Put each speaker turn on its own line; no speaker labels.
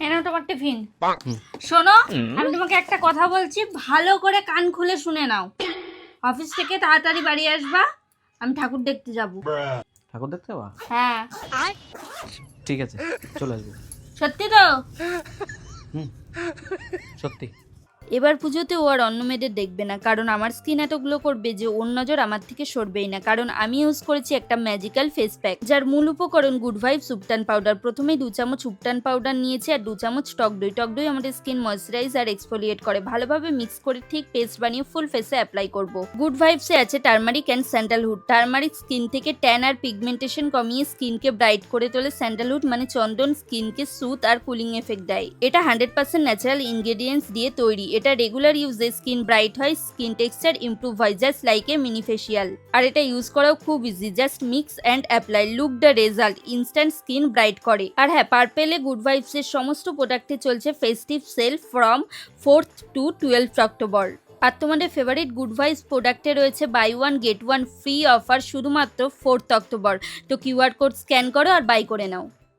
এনাও তোমার টিফিন। শোনো, আমি তোমাকে একটা কথা বলছি, ভালো করে কান খুলে শুনে নাও। অফিস থেকে তাড়াতাড়ি বাড়ি আসবা, আমি ঠাকুর দেখতে যাব।
ঠাকুর দেখতে যাবা?
হ্যাঁ।
ঠিক আছে, চলে আসবো।
সত্যি তো?
সত্যি।
এবার পুজোতে ও আর অন্য মেয়েদের দেখবে না, কারণ আমার স্কিন এত গ্লো করবে যে ওর নজর আমার থেকে সরবেই না। কারণ আমি ইউজ করেছি একটা ম্যাজিক্যাল ফেস প্যাক, যার মূল উপকরণ গুড ভাইবস উপটান পাউডার। প্রথমেই 2 চামচ উপটান পাউডার নিয়েছি আর 2 চামচ টক দই। টক দই আমাদের স্কিন ময়েশ্চারাইজ আর এক্সফোলিয়েট করে। ভালোভাবে মিক্স করে ঠিক পেস্ট বানিয়ে ফুল ফেসে অ্যাপ্লাই করব। গুড ভাইবসে আছে turmeric and sandalwood. Turmeric skin থেকে ট্যান আর পিগমেন্টেশন কমিয়ে স্কিনকে ব্রাইট করে তোলে। স্যান্ডালউড মানে চন্দন স্কিনকে সুথ আর কুলিং এফেক্ট দেয়। এটা 100% ন্যাচারাল ইনগ্রেডিয়েন্টস দিয়ে তৈরি। এটা রেগুলার ইউজে স্কিন ব্রাইট হয়, স্কিন টেক্সচার ইমপ্রুভ হয়, just like a mini facial. আর এটা ইউজ করাও খুব easy, just mix and apply, look the result, instant skin bright করে। আর হ্যাঁ, পার্পেলে গুড ভাইবস এর সমস্ত প্রোডাক্টে চলছে festive sale from 4th to 12th October. আর তোমাদের ফেভারিট গুড ভাইবস প্রোডাক্টে রয়েছে buy one get one free offer শুধুমাত্র 4th অক্টোবর। তো কিউআর কোড স্ক্যান করো আর বাই করে নাও।